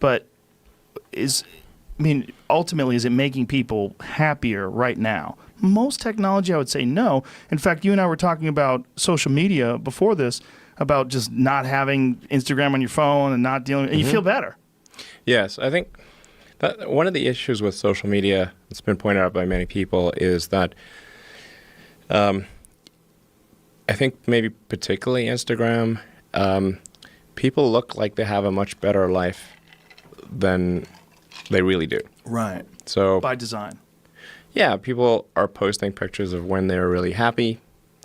but ultimately, is it making people happier right now? Most technology, I would say no. In fact, you and I were talking about social media before this, about just not having Instagram on your phone and not dealing, and you feel better. Yes, I think that one of the issues with social media that's been pointed out by many people is that I think maybe particularly Instagram, people look like they have a much better life than they really do. Right. So by design. Yeah, people are posting pictures of when they're really happy.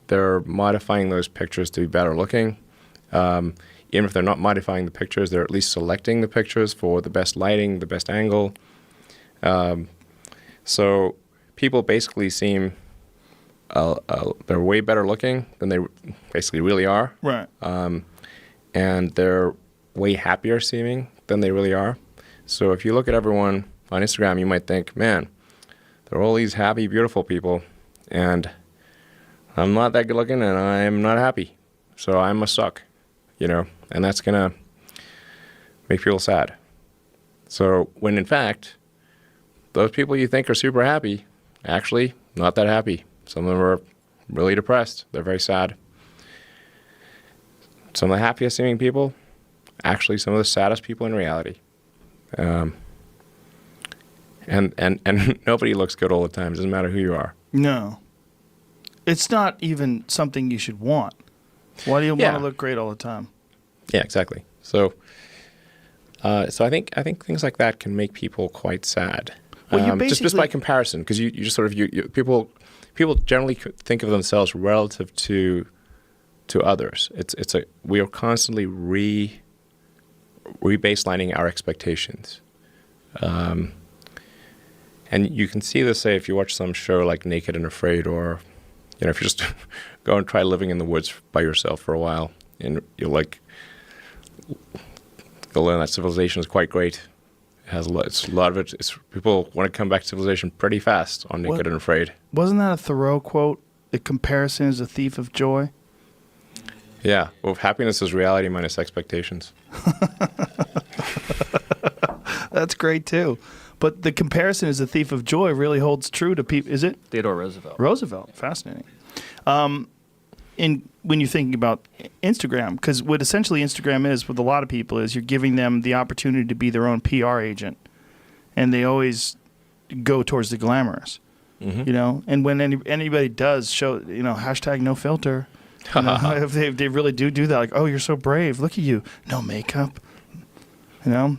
They're modifying those pictures to be better looking. Even if they're not modifying the pictures, they're at least selecting the pictures for the best lighting, the best angle. So people basically seem they're way better looking than they basically really are. Right. And they're way happier seeming than they really are. So if you look at everyone on Instagram, you might think, man, there are all these happy, beautiful people, and I'm not that good looking, and I'm not happy. So I must suck, and that's going to make people sad. So when in fact, those people you think are super happy, actually not that happy. Some of them are really depressed. They're very sad. Some of the happiest seeming people, actually some of the saddest people in reality. And nobody looks good all the time. It doesn't matter who you are. No. It's not even something you should want. Why do you want to look great all the time? Yeah, exactly. So I think things like that can make people quite sad. Well, just by comparison, because you just sort of people generally think of themselves relative to others. We are constantly rebaselining our expectations. And you can see this, say, if you watch some show like Naked and Afraid, or, if you just go and try living in the woods by yourself for a while, and you'll learn that civilization is quite great. It has a lot of it. People want to come back to civilization pretty fast on Naked and Afraid. Wasn't that a Thoreau quote? The comparison is a thief of joy? Yeah. Well, happiness is reality minus expectations. That's great, too. But the comparison is a thief of joy really holds true to people. Is it? Theodore Roosevelt. Roosevelt. Fascinating. When you're thinking about Instagram, because what essentially Instagram is with a lot of people is you're giving them the opportunity to be their own PR agent. And they always go towards the glamorous, And when anybody does show, hashtag no filter, if they really do that, like, oh, you're so brave. Look at you. No makeup. Yeah.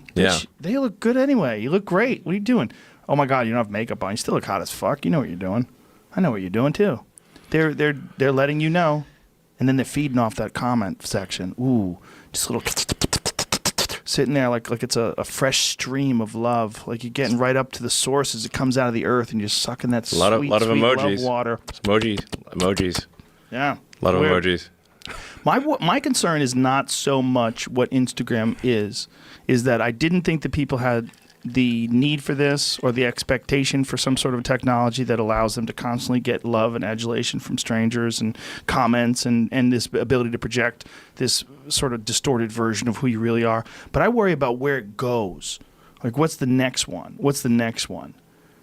They look good anyway. You look great. What are you doing? Oh my God, you don't have makeup on. You still look hot as fuck. You know what you're doing. I know what you're doing too. They're letting you know, and then they're feeding off that comment section. Ooh, just a little sitting there like it's a fresh stream of love. Like you're getting right up to the source as it comes out of the earth, and you're sucking that sweet lot of emojis. Love water. Emojis. Yeah. A lot of emojis. My concern is not so much what Instagram is that I didn't think that people had the need for this or the expectation for some sort of technology that allows them to constantly get love and adulation from strangers and comments and this ability to project this sort of distorted version of who you really are. But I worry about where it goes. Like, what's the next one? What's the next one?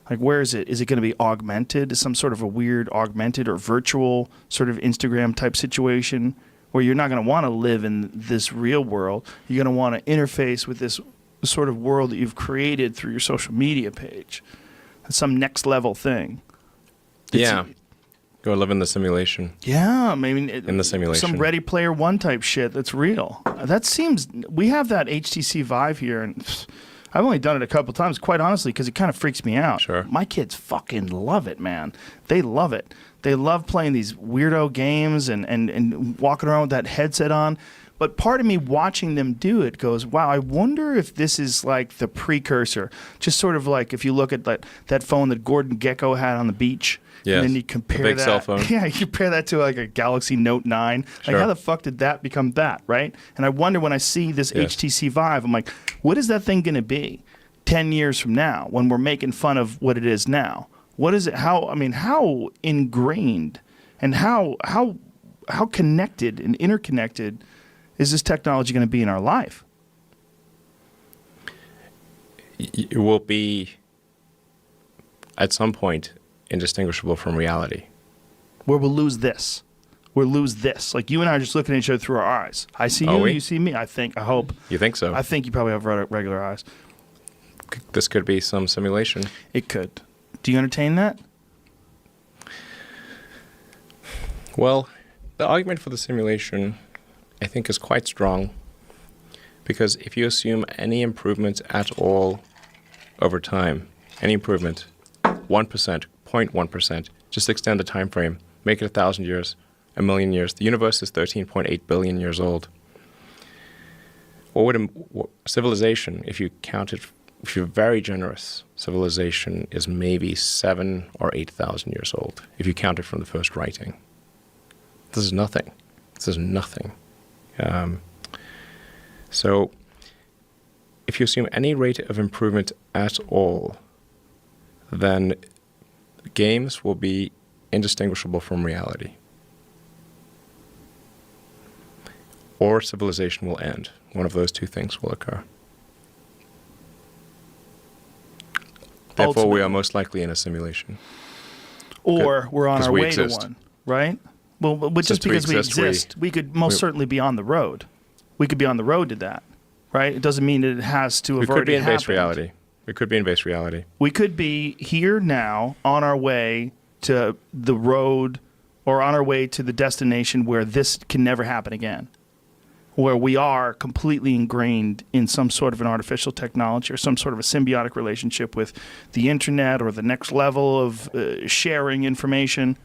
Like, where is it? Is it going to be augmented? Is some sort of a weird augmented or virtual sort of Instagram type situation where you're not going to want to live in this real world? You're going to want to interface with this sort of world that you've created through your social media page. It's some next level thing. Go live in the simulation. Yeah, maybe in the simulation. Some Ready Player One type shit that's real. That seems, we have that HTC Vive here, and I've only done it a couple times, quite honestly, because it kind of freaks me out. Sure. My kids fucking love it, man. They love it. They love playing these weirdo games and walking around with that headset on. But part of me watching them do it goes, wow, I wonder if this is like the precursor. Just sort of like if you look at that phone that Gordon Gekko had on the beach. Yes. And then you compare the big that. Cell phone. Yeah, you compare that to like a Galaxy Note 9. Sure. Like, how the fuck did that become that, right? And I wonder when I see this HTC Vive, I'm like, what is that thing going to be 10 years from now when we're making fun of what it is now? What is it? How ingrained and how connected and interconnected is this technology going to be in our life? it will be, at some point, indistinguishable from reality. Where we'll lose this. We'll lose this. Like you and I are just looking at each other through our eyes. I see you, you see me. I hope. You think so? I think you probably have regular eyes. This could be some simulation. It could. Do you entertain that? Well, the argument for the simulation, I think, is quite strong. Because if you assume any improvement at all over time, any improvement, 1%, 0.1%, just extend the time frame, make it 1,000 years, 1,000,000 years. The universe is 13.8 billion years old. Civilization, if you count it, if you're very generous, civilization is maybe 7,000 or 8,000 years old, if you count it from the first writing. This is nothing. This is nothing. So if you assume any rate of improvement at all, then games will be indistinguishable from reality. Or civilization will end. One of those two things will occur. Therefore, we are most likely in a simulation. Or we're on our way to exist. one, right? Well, but just because we exist, we could most certainly be on the road. We could be on the road to that, right? It doesn't mean that it has to have already happened. We could be in base reality. It could be in base reality. We could be here now on our way to the road or on our way to the destination where this can never happen again, where we are completely ingrained in some sort of an artificial technology or some sort of a symbiotic relationship with the internet or the next level of sharing information.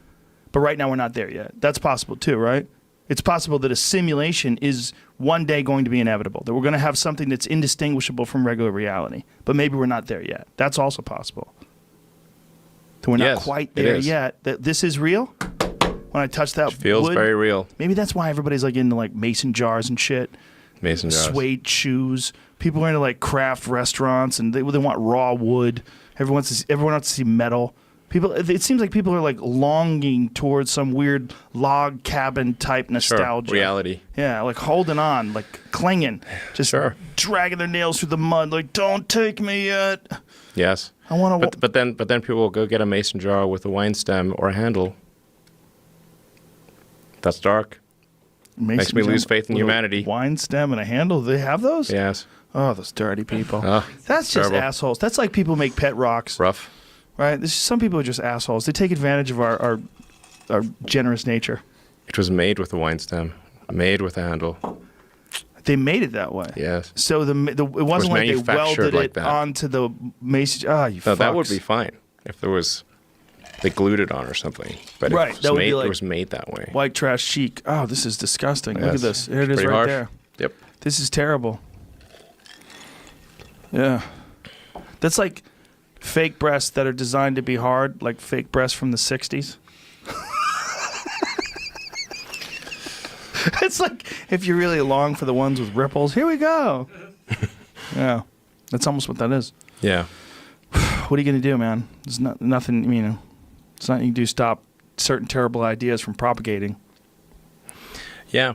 But right now we're not there yet. That's possible too, right? It's possible that a simulation is one day going to be inevitable, that we're going to have something that's indistinguishable from regular reality. But maybe we're not there yet. That's also possible. That we're not quite there yet. That this is real. When I touch that it feels wood, very real. Maybe that's why everybody's like into like mason jars and shit. Mason jars. Suede shoes. People are into like craft restaurants and they want raw wood. Everyone wants to see metal. It seems like people are like longing towards some weird log cabin type nostalgia. Sure, reality. Yeah, like holding on, like clinging, just dragging their nails through the mud, like don't take me yet. Yes. I want to. But then people will go get a mason jar with a wine stem or a handle. That's dark. Makes me lose faith in humanity. Wine stem and a handle. Do they have those? Yes. Oh, those dirty people. terrible. That's just assholes. That's like people make pet rocks. Rough. Right? Some people are just assholes. They take advantage of our generous nature. It was made with a wine stem, made with a handle. They made it that way. Yes. So it wasn't like they welded it onto the mason. No, that would be fine if there was. They glued it on or something. But it was made that way. White trash chic. Oh, this is disgusting. Yes. Look at this. Here it is right harsh. there. Yep. This is terrible. Yeah. That's like fake breasts that are designed to be hard, like fake breasts from the 60s. It's like if you really long for the ones with ripples, here we go. Yeah. That's almost what that is. Yeah. What are you going to do, man? There's nothing, it's nothing you can do to stop certain terrible ideas from propagating. Yeah.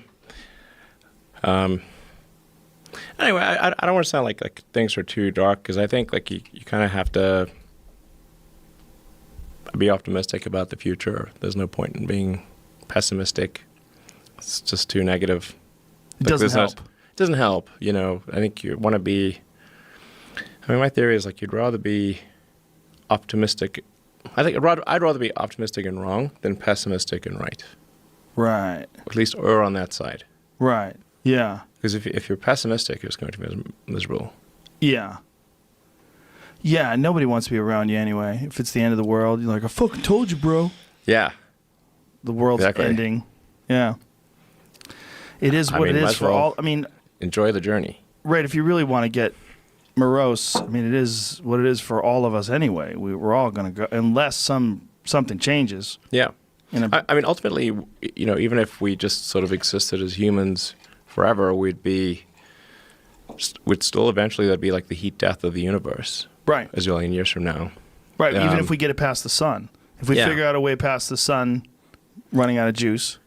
Anyway, I don't want to sound like things are too dark because I think like you kind of have to be optimistic about the future. There's no point in being pessimistic. It's just too negative. It doesn't help. It doesn't help. I think you want to be. My theory is like you'd rather be optimistic. I think I'd rather be optimistic and wrong than pessimistic and right. Right. At least err on that side. Right. Yeah. Because if you're pessimistic, you're just going to be miserable. Yeah. Yeah, nobody wants to be around you anyway. If it's the end of the world, you're like, I fucking told you, bro. Yeah. The world's ending. Yeah. It is what it is for all. Enjoy the journey. Right. If you really want to get morose, it is what it is for all of us anyway. We're all going to go, unless something changes. Yeah. Ultimately, even if we just sort of existed as humans forever, we'd still eventually that'd be like the heat death of the universe. Right. A zillion years from now. Right. Even if we get it past the sun. If we figure out a way past the sun running out of juice.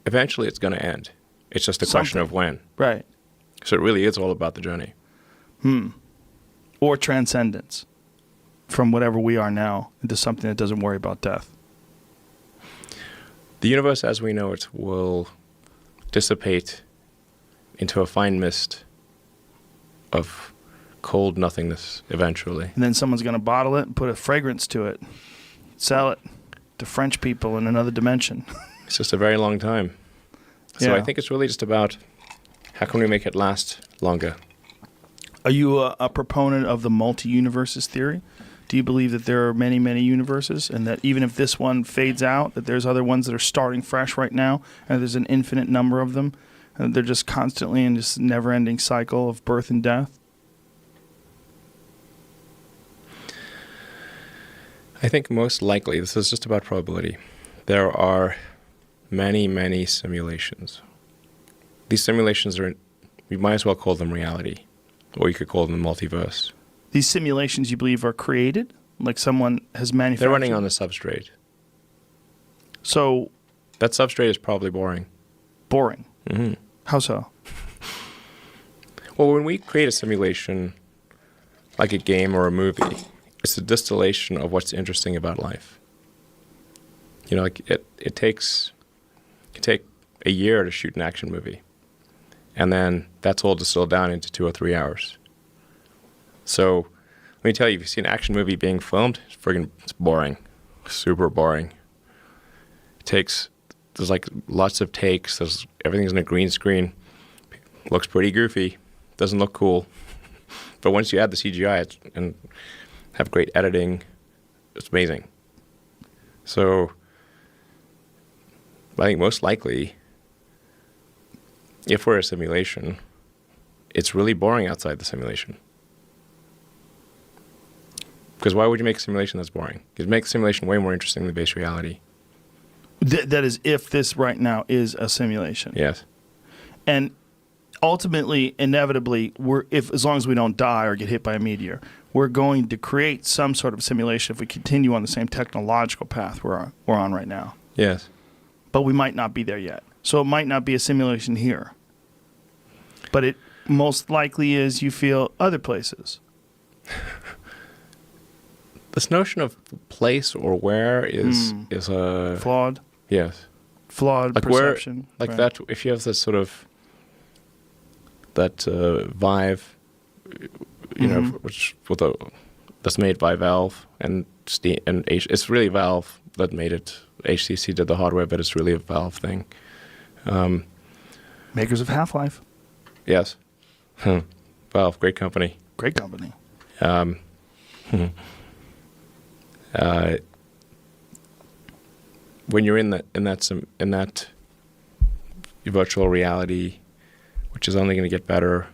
Eventually it's going to end. It's just a question of when. Right. So it really is all about the journey. or transcendence from whatever we are now into something that doesn't worry about death? The universe as we know it will dissipate into a fine mist of cold nothingness eventually. And then someone's going to bottle it and put a fragrance to it, sell it to French people in another dimension. It's just a very long time. So Yeah. I think it's really just about how can we make it last longer. Are you a proponent of the multi-universes theory? Do you believe that there are many, many universes, and that even if this one fades out, that there's other ones that are starting fresh right now, and there's an infinite number of them, and they're just constantly in this never-ending cycle of birth and death? I think most likely, this is just about probability, there are many, many simulations. These simulations are, we might as well call them reality, or you could call them the multiverse. These simulations, you believe, are created? Like someone has manufactured? They're running on the substrate. So That substrate is probably boring. boring. Mm-hmm. How so? Well, when we create a simulation, like a game or a movie, it's a distillation of what's interesting about life. You know, like it can take a year to shoot an action movie, and then that's all distilled down into 2 or 3 hours. So let me tell you, if you see an action movie being filmed, it's boring, super boring. There's like lots of takes. Everything's in a green screen. Looks pretty goofy. Doesn't look cool. But once you add the CGI and have great editing, it's amazing. So I think most likely, if we're a simulation, it's really boring outside the simulation. Because why would you make a simulation that's boring? You make a simulation way more interesting than base reality. That is, if this right now is a simulation. Yes. And ultimately, inevitably, as long as we don't die or get hit by a meteor, we're going to create some sort of simulation if we continue on the same technological path we're on right now. Yes. But we might not be there yet. So it might not be a simulation here. But it most likely is, you feel, other places. This notion of place or where is a Flawed. yes. Flawed Like perception. where, like right. that. If you have this sort of that Vive, you know, which that's made by Valve and Steam and it's really Valve that made it. HTC did the hardware, but it's really a Valve thing. Makers of Half-Life. Yes. Valve, great company. Great company. When you're in that virtual reality, which is only going to get better,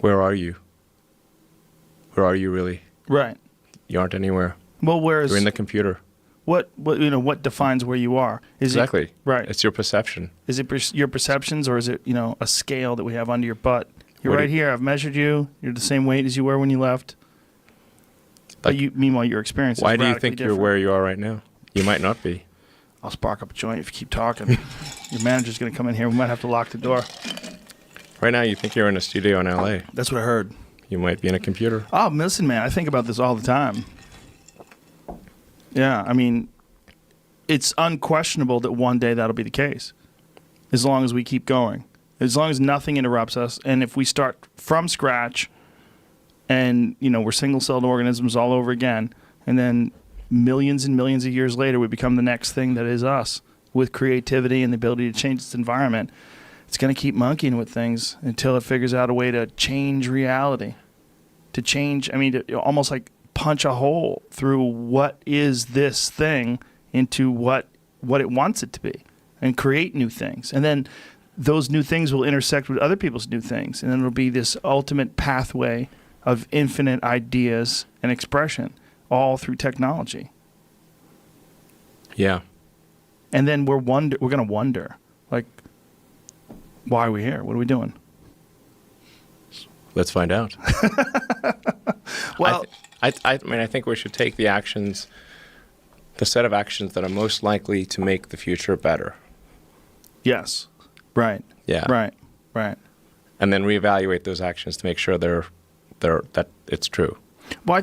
where are you? Where are you really? Right. You aren't anywhere. Well, whereas You're in the computer. what defines where you are? Is Exactly. It, right. It's your perception. Is it your perceptions, or is it a scale that we have under your butt? You're What do right here. I've measured you. You're the same weight as you were when you left. But meanwhile, your experience. Why is do you radically think different. you're where you are right now? You might not be. I'll spark up a joint if you keep talking. Your manager's going to come in here. We might have to lock the door. Right now, you think you're in a studio in LA. That's what I heard. You might be in a computer. Oh, listen, man. I think about this all the time. Yeah, I mean, it's unquestionable that one day that'll be the case, as long as we keep going, as long as nothing interrupts us, and if we start from scratch, and we're single-celled organisms all over again, and then millions and millions of years later we become the next thing that is us, with creativity and the ability to change its environment. It's going to keep monkeying with things until it figures out a way to change reality, to change. I mean, to almost like punch a hole through what is this thing into what it wants it to be, and create new things. And then those new things will intersect with other people's new things, and then it'll be this ultimate pathway of infinite ideas and expression, all through technology. Yeah. And then we're going to wonder, like, why are we here? What are we doing? Let's find out. Well, I mean, I think we should take the set of actions that are most likely to make the future better. yes. Right. Yeah. Right. And then reevaluate those actions to make sure they're that it's true. Well,